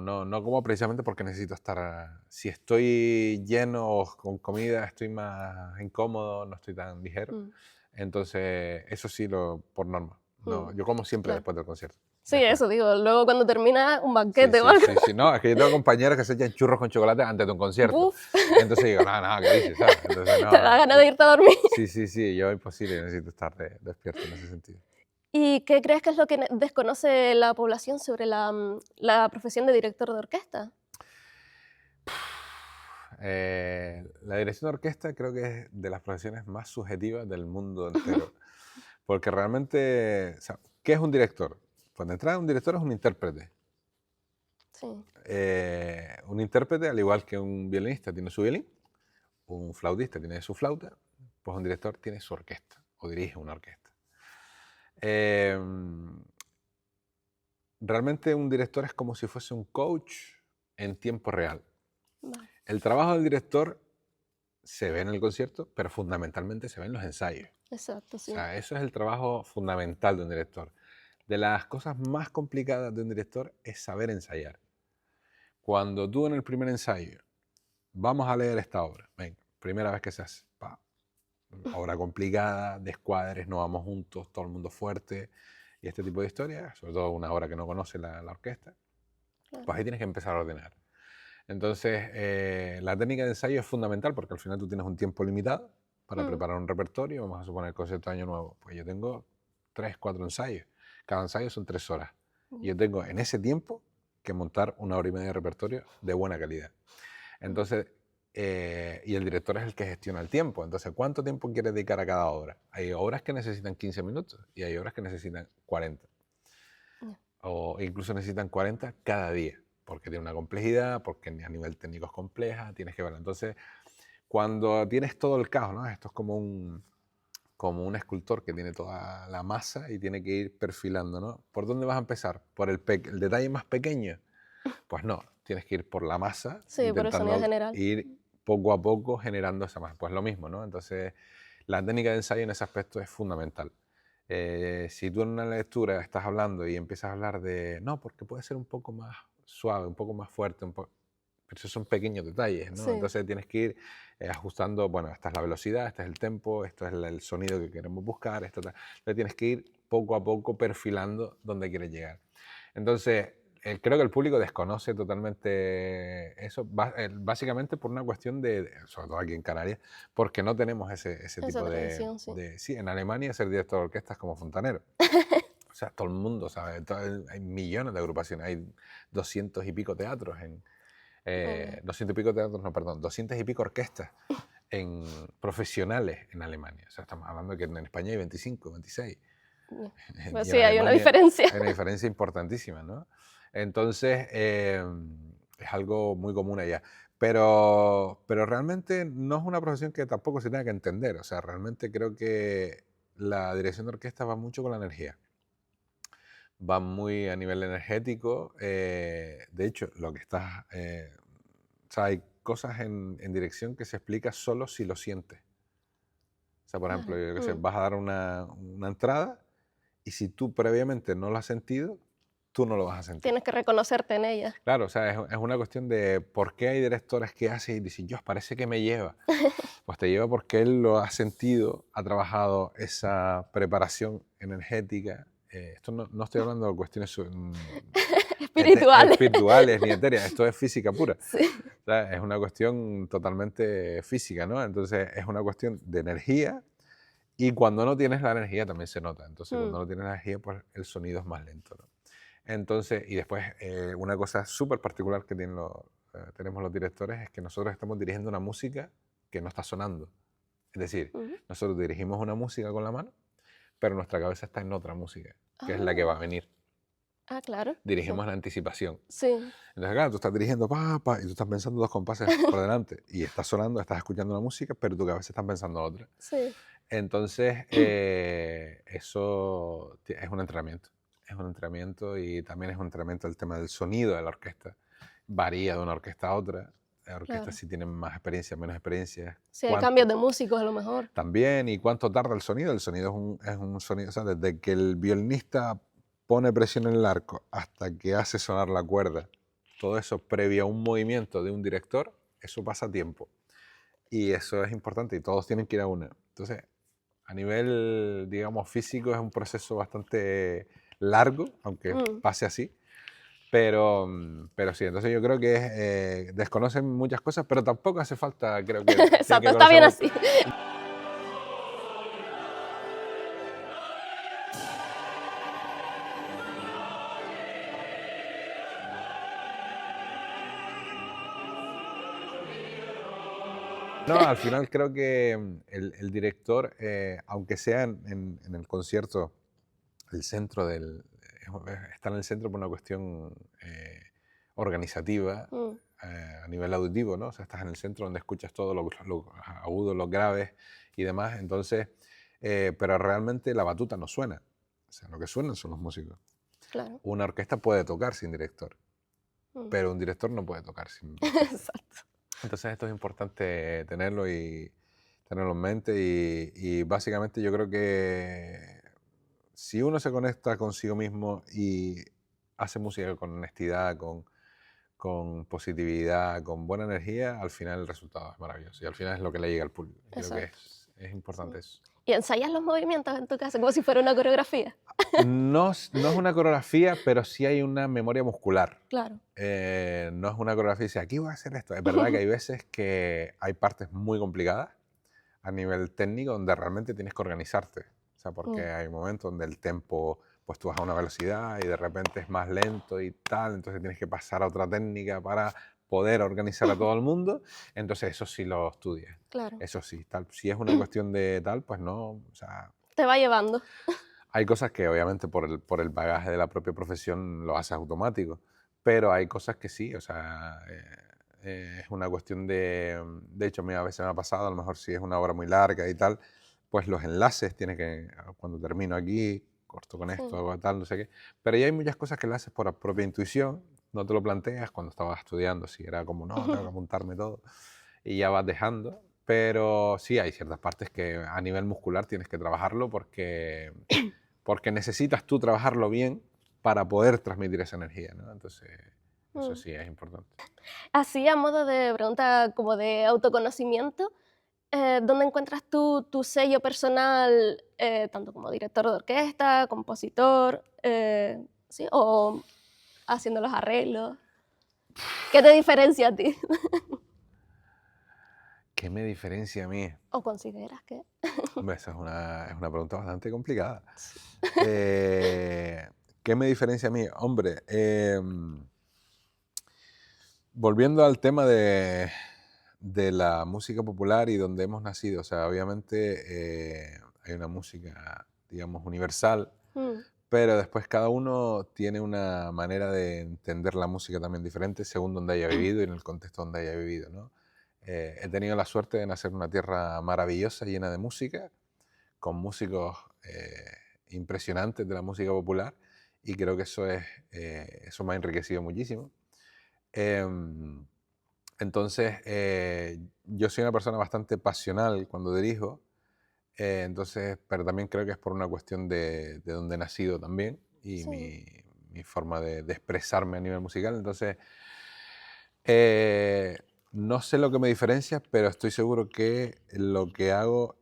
no como precisamente porque necesito estar... Si estoy lleno o con comida, estoy más incómodo, no estoy tan ligero. Entonces, eso sí, por norma. No, yo como siempre Claro. después del concierto. Sí, Después. eso digo. Luego cuando termina un banquete o Sí, algo. sí, sí. No, es que yo tengo compañeros que se echan churros con chocolate antes de un concierto. Buf. Entonces digo, no, ¿qué dices? ¿Sabes? Entonces, Te da ganas de irte a dormir. Sí, yo imposible, necesito estar despierto en ese sentido. ¿Y qué crees que es lo que desconoce la población sobre la profesión de director de orquesta? La dirección de orquesta creo que es de las profesiones más subjetivas del mundo entero. Porque realmente, o sea, ¿qué es un director? Pues de entrada un director es un intérprete. Sí. Un intérprete, al igual que un violinista tiene su violín, un flautista tiene su flauta, pues un director tiene su orquesta o dirige una orquesta. Realmente un director es como si fuese un coach en tiempo real. Vale. El trabajo del director se ve en el concierto, pero fundamentalmente se ve en los ensayos. Exacto, sí. O sea, eso es el trabajo fundamental de un director. De las cosas más complicadas de un director es saber ensayar. Cuando tú en el primer ensayo, vamos a leer esta obra, venga, primera vez que se hace, obra complicada, descuadres, no vamos juntos, todo el mundo fuerte, y este tipo de historias, sobre todo una obra que no conoce la orquesta, Claro. pues ahí tienes que empezar a ordenar. Entonces, la técnica de ensayo es fundamental porque al final tú tienes un tiempo limitado para preparar un repertorio. Vamos a suponer el concierto de Año Nuevo. Pues yo tengo 3, 4 ensayos. Cada ensayo son 3 horas. Y yo tengo en ese tiempo que montar 1 hora y media de repertorio de buena calidad. Entonces, y el director es el que gestiona el tiempo. Entonces, ¿cuánto tiempo quiere dedicar a cada obra? Hay obras que necesitan 15 minutos y hay obras que necesitan 40. O incluso necesitan 40 cada día, porque tiene una complejidad, porque a nivel técnico es compleja, tienes que verlo. Entonces, cuando tienes todo el caos, ¿no? Esto es como un escultor que tiene toda la masa y tiene que ir perfilando, ¿no? ¿Por dónde vas a empezar? ¿Por el detalle más pequeño? Pues no, tienes que ir por la masa, Sí, por el sonido intentando general. ir poco a poco generando esa masa. Pues lo mismo, ¿no? Entonces, la técnica de ensayo en ese aspecto es fundamental. Si tú en una lectura estás hablando y empiezas a hablar de, no, porque puede ser un poco más suave, un poco más fuerte, pero esos son pequeños detalles, ¿no? Sí. Entonces tienes que ir ajustando, bueno, esta es la velocidad, este es el tempo, esto es el sonido que queremos buscar, esto tal. Entonces tienes que ir poco a poco perfilando dónde quieres llegar. Entonces, creo que el público desconoce totalmente eso, básicamente por una cuestión sobre todo aquí en Canarias, porque no tenemos ese Esa tipo tradición, sí. Sí, en Alemania ser director de orquesta es como fontanero. O sea, todo el mundo sabe, hay millones de agrupaciones, hay 200 y pico teatros, 200 y pico teatros, no, perdón, 200 y pico orquestas profesionales en Alemania. O sea, estamos hablando de que en España hay 25, 26. Pues Y sí, en hay una Alemania diferencia. hay una diferencia importantísima, ¿no? Entonces, es algo muy común allá. Pero realmente no es una profesión que tampoco se tenga que entender. O sea, realmente creo que la dirección de orquesta va mucho con la energía. Va muy a nivel energético. De hecho, lo que estás... o sea, hay cosas en dirección que se explica solo si lo sientes. O sea, por ejemplo, Vale. yo qué sé, vas a dar una entrada y si tú previamente no lo has sentido, tú no lo vas a sentir. Tienes que reconocerte en ella. Claro, o sea, es una cuestión de por qué hay directores que hacen y dicen, Dios, parece que me lleva. Pues te lleva porque él lo ha sentido, ha trabajado esa preparación energética. Esto no estoy hablando de cuestiones Espiritual. espirituales ni etéreas, esto es física pura. Sí. O sea, es una cuestión totalmente física, ¿no? Entonces es una cuestión de energía y cuando no tienes la energía también se nota. Entonces cuando no tienes la energía, pues el sonido es más lento, ¿no? Entonces, y después una cosa súper particular que tenemos los directores es que nosotros estamos dirigiendo una música que no está sonando. Es decir, nosotros dirigimos una música con la mano, pero nuestra cabeza está en otra música, que es la que va a venir. Ah, claro. Dirigimos la anticipación. Sí. Entonces, claro, tú estás dirigiendo y tú estás pensando 2 compases por delante y estás sonando, estás escuchando una música, pero tu cabeza está pensando otra. Sí. Entonces, eso es un entrenamiento. Es un entrenamiento y también es un entrenamiento el tema del sonido de la orquesta. Varía de una orquesta a otra. Las orquestas Claro. sí tienen más experiencia, menos experiencia. Sí, hay cambios de músicos a lo mejor. También, ¿y cuánto tarda el sonido? El sonido es un sonido, o sea, desde que el violinista pone presión en el arco hasta que hace sonar la cuerda, todo eso previo a un movimiento de un director, eso pasa tiempo. Y eso es importante y todos tienen que ir a una. Entonces, a nivel, digamos, físico es un proceso bastante largo, aunque pase así. Pero sí, entonces yo creo que desconocen muchas cosas, pero tampoco hace falta, creo que... Exacto, está bien así. No, al final creo que el director, aunque sea en el concierto, está en el centro por una cuestión organizativa a nivel auditivo, ¿no? O sea, estás en el centro donde escuchas todo lo agudos, los graves y demás. Entonces, pero realmente la batuta no suena. O sea, lo que suenan son los músicos. Claro. Una orquesta puede tocar sin director, pero un director no puede tocar sin director. Exacto. Entonces esto es importante tenerlo en mente y básicamente yo creo que si uno se conecta consigo mismo y hace música con honestidad, con positividad, con buena energía, al final el resultado es maravilloso y al final es lo que le llega al público. Creo que es importante eso. ¿Y ensayas los movimientos en tu casa como si fuera una coreografía? No es una coreografía, pero sí hay una memoria muscular. Claro. No es una coreografía y dice, aquí voy a hacer esto. Es verdad que hay veces que hay partes muy complicadas a nivel técnico donde realmente tienes que organizarte. O sea, porque hay momentos donde el tempo, pues tú vas a una velocidad y de repente es más lento y tal, entonces tienes que pasar a otra técnica para poder organizar a todo el mundo. Entonces eso sí lo estudias. Claro. Eso sí, tal. Si es una cuestión de tal, pues no, o sea... Te va llevando. Hay cosas que obviamente por el bagaje de la propia profesión lo haces automático, pero hay cosas que sí, o sea, es una cuestión de hecho, a veces me ha pasado, a lo mejor si es una obra muy larga y tal, pues los enlaces, tienes que, cuando termino aquí, corto con esto, hago tal, no sé qué, pero ya hay muchas cosas que lo haces por propia intuición, no te lo planteas cuando estabas estudiando, si era como, no, tengo que apuntarme todo, y ya vas dejando. Pero sí, hay ciertas partes que a nivel muscular tienes que trabajarlo porque necesitas tú trabajarlo bien para poder transmitir esa energía, ¿no? Entonces, eso sí es importante. Así, a modo de pregunta como de autoconocimiento, ¿dónde encuentras tú tu sello personal, tanto como director de orquesta, compositor, ¿sí? O haciendo los arreglos. ¿Qué te diferencia a ti? ¿Qué me diferencia a mí? ¿O consideras que? Hombre, esa es una pregunta bastante complicada. ¿Qué me diferencia a mí? Hombre, volviendo al tema de la música popular y donde hemos nacido, o sea, obviamente hay una música, digamos, universal, pero después cada uno tiene una manera de entender la música también diferente según donde haya vivido y en el contexto donde haya vivido, ¿no? He tenido la suerte de nacer en una tierra maravillosa, llena de música, con músicos impresionantes de la música popular, y creo que eso me ha enriquecido muchísimo. Entonces, yo soy una persona bastante pasional cuando dirijo, entonces, pero también creo que es por una cuestión de donde he nacido también y Sí. mi forma de expresarme a nivel musical. Entonces, no sé lo que me diferencia, pero estoy seguro que lo que hago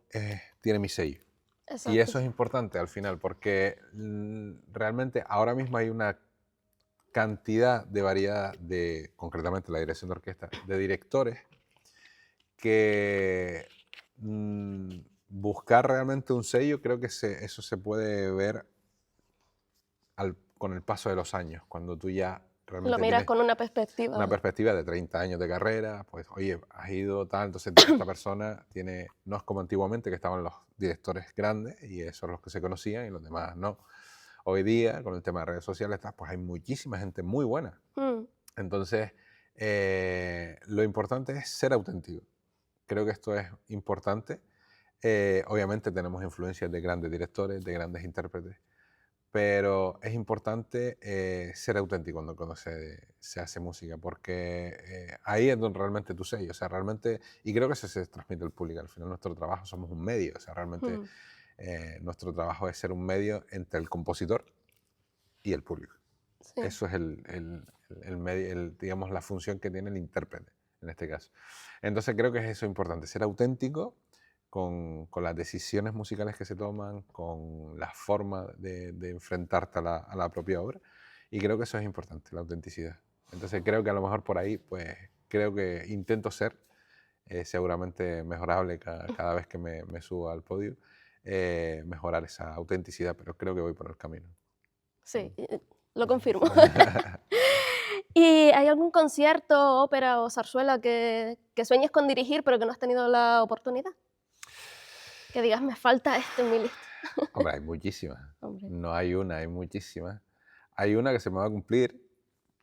tiene mi sello. Y Exacto. eso es importante al final, porque realmente ahora mismo hay una cantidad de variedad concretamente la dirección de orquesta, de directores que buscar realmente un sello, creo que eso se puede ver con el paso de los años, cuando tú ya Lo realmente miras tienes con una perspectiva. una perspectiva de 30 años de carrera, pues oye, has ido tal, entonces esta persona no es como antiguamente que estaban los directores grandes y esos son los que se conocían y los demás no. Hoy día, con el tema de redes sociales, pues hay muchísima gente muy buena. Entonces, lo importante es ser auténtico. Creo que esto es importante. Obviamente tenemos influencias de grandes directores, de grandes intérpretes, pero es importante ser auténtico cuando se hace música, porque ahí es donde realmente tú sello, o sea, realmente, y creo que eso se transmite al público. Al final nuestro trabajo somos un medio, o sea, realmente nuestro trabajo es ser un medio entre el compositor y el público. Sí. Eso es el medio, digamos, la función que tiene el intérprete, en este caso. Entonces creo que es eso importante, ser auténtico con las decisiones musicales que se toman, con la forma de enfrentarte a la propia obra. Y creo que eso es importante, la autenticidad. Entonces creo que a lo mejor por ahí, pues creo que intento ser seguramente mejorable cada vez que me subo al podio, mejorar esa autenticidad, pero creo que voy por el camino. Sí, lo confirmo. ¿Y hay algún concierto, ópera o zarzuela que sueñes con dirigir pero que no has tenido la oportunidad? Que digas, me falta esto en mi lista. Hombre, hay muchísimas. Hombre. No hay una, hay muchísimas. Hay una que se me va a cumplir,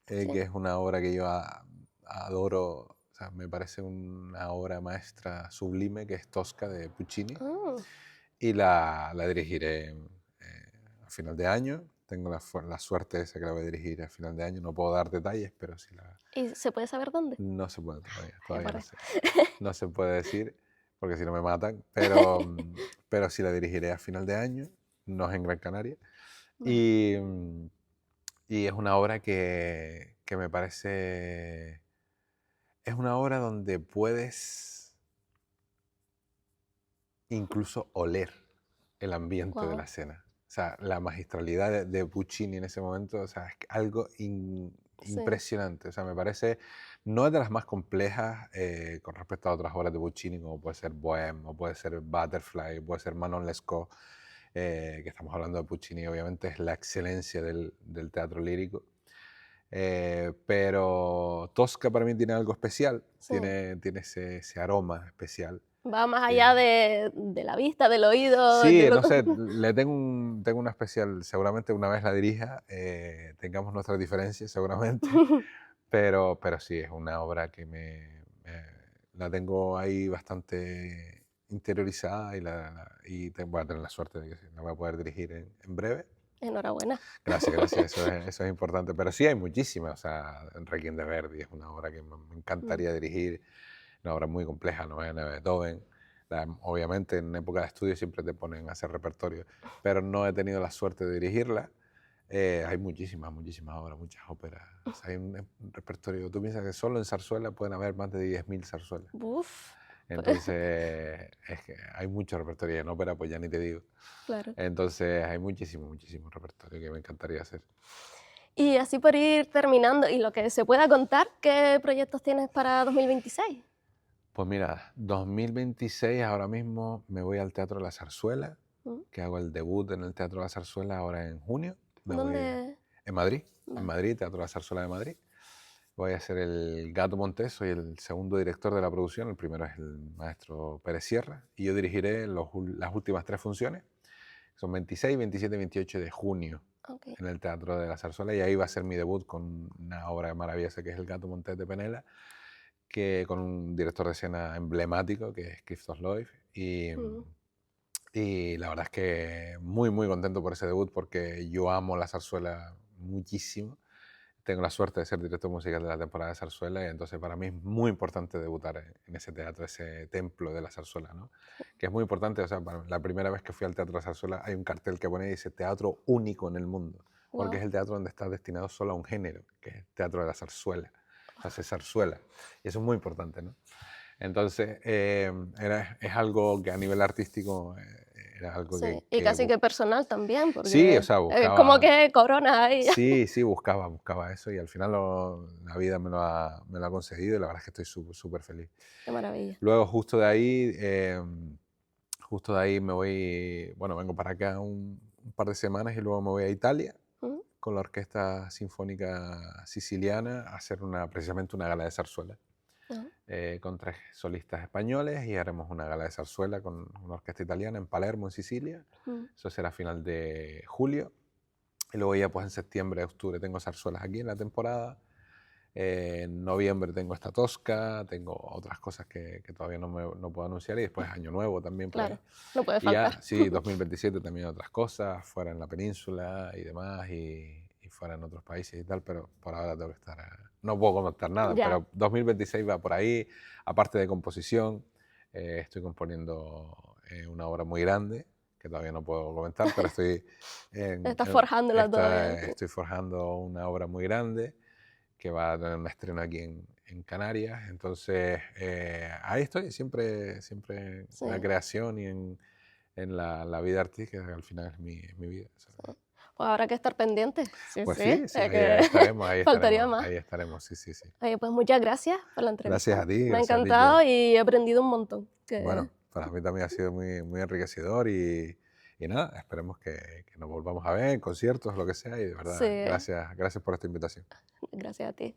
Sí. que es una obra que yo adoro, o sea, me parece una obra maestra sublime, que es Tosca de Puccini, y la dirigiré a final de año. Tengo la suerte esa que la voy a dirigir a final de año. No puedo dar detalles, pero sí ¿Y se puede saber dónde? no se puede todavía no Por sé. No se puede decir, porque si no me matan, pero sí la dirigiré a final de año, no es en Gran Canaria. Y es una obra que me parece... Es una obra donde puedes incluso oler el ambiente de la escena. O sea, la magistralidad de Puccini en ese momento, o sea, es algo impresionante. O sea, me parece, no es de las más complejas con respecto a otras obras de Puccini, como puede ser Bohème, o puede ser Butterfly, puede ser Manon Lescaut, que estamos hablando de Puccini, obviamente es la excelencia del teatro lírico. Pero Tosca para mí tiene algo especial, Sí. tiene ese aroma especial. Va más allá de la vista, del oído. Sí, de lo no sé, le tengo una especial, seguramente una vez la dirija, tengamos nuestras diferencias seguramente, pero sí, es una obra que la tengo ahí bastante interiorizada y voy a tener la suerte de que la voy a poder dirigir en breve. Enhorabuena. Gracias, eso es importante. Pero sí hay muchísimas, o sea, Requiem de Verdi es una obra que me encantaría dirigir, una obra muy compleja, novena de Beethoven. Obviamente en época de estudio siempre te ponen a hacer repertorio, pero no he tenido la suerte de dirigirla. Hay muchísimas obras, muchas óperas. O sea, hay un repertorio. Tú piensas que solo en zarzuela pueden haber más de 10.000 zarzuelas. Uf. Entonces, es que hay mucho repertorio, y en ópera pues ya ni te digo. Claro. Entonces hay muchísimo repertorio que me encantaría hacer. Y así por ir terminando, y lo que se pueda contar, ¿qué proyectos tienes para 2026? Pues mira, 2026 ahora mismo me voy al Teatro de la Zarzuela, Mm. que hago el debut en el Teatro de la Zarzuela ahora en junio. Me voy ¿Dónde? en Madrid, Vale. en Madrid, Teatro de la Zarzuela de Madrid. Voy a ser el Gato Montés, soy el segundo director de la producción, el primero es el maestro Pérez Sierra, y yo dirigiré las últimas 3 funciones, son 26, 27 y 28 de junio Ok. en el Teatro de la Zarzuela, y ahí va a ser mi debut con una obra maravillosa que es el Gato Montés de Penela, que con un director de escena emblemático que es Christoph Loew, Mm. y la verdad es que muy muy contento por ese debut porque yo amo la zarzuela muchísimo. Tengo la suerte de ser director musical de la temporada de zarzuela y entonces para mí es muy importante debutar en ese teatro, ese templo de la zarzuela, ¿no? Que es muy importante, o sea, la primera vez que fui al Teatro de la Zarzuela hay un cartel que pone y dice teatro único en el mundo, porque Wow. es el teatro donde está destinado solo a un género, que es el teatro de la zarzuela, hace zarzuela, y eso es muy importante, ¿no? Entonces, es algo que a nivel artístico era algo Sí, y casi que personal también, sí, o porque sea, es como buscaba, que corona ahí ya. sí, sí, buscaba eso y al final la vida me lo ha concedido y la verdad es que estoy súper feliz. Qué maravilla. Luego, justo de ahí me voy, bueno, vengo para acá un par de semanas y luego me voy a Italia Mm. con la Orquesta Sinfónica Siciliana a hacer precisamente una gala de zarzuela. Ah. Con 3 solistas españoles y haremos una gala de zarzuela con una orquesta italiana en Palermo, en Sicilia. Mm. Eso será a final de julio. Y luego ya pues en septiembre, octubre tengo zarzuelas aquí en la temporada. En noviembre tengo esta Tosca, tengo otras cosas que todavía no puedo anunciar y después Año Nuevo también por ahí. Claro, no puede Y ya, faltar. sí, 2027 también otras cosas, fuera en la península y demás, y fuera en otros países y tal, pero por ahora tengo que estar, no puedo comentar nada, Ya, pero 2026 va por ahí, aparte de composición, estoy componiendo una obra muy grande, que todavía no puedo comentar, pero estás forjándola todavía. estoy forjando una obra muy grande, que va a tener un estreno aquí en Canarias, entonces ahí estoy, siempre Sí, en la creación y en la vida artística, que al final es mi vida. sí. Pues habrá que estar pendiente. Sí, Pues sí, sí, sí, es ahí que estaremos, faltaría más. ahí estaremos, sí, sí, sí. Oye, pues muchas gracias por la Gracias entrevista. a ti, Me ha gracias a ti, encantado Pilar. y he aprendido un montón. Bueno, para mí también ha sido muy, muy enriquecedor y nada, esperemos que nos volvamos a ver en conciertos, lo que sea, y de verdad, Sí, gracias por esta invitación. gracias a ti.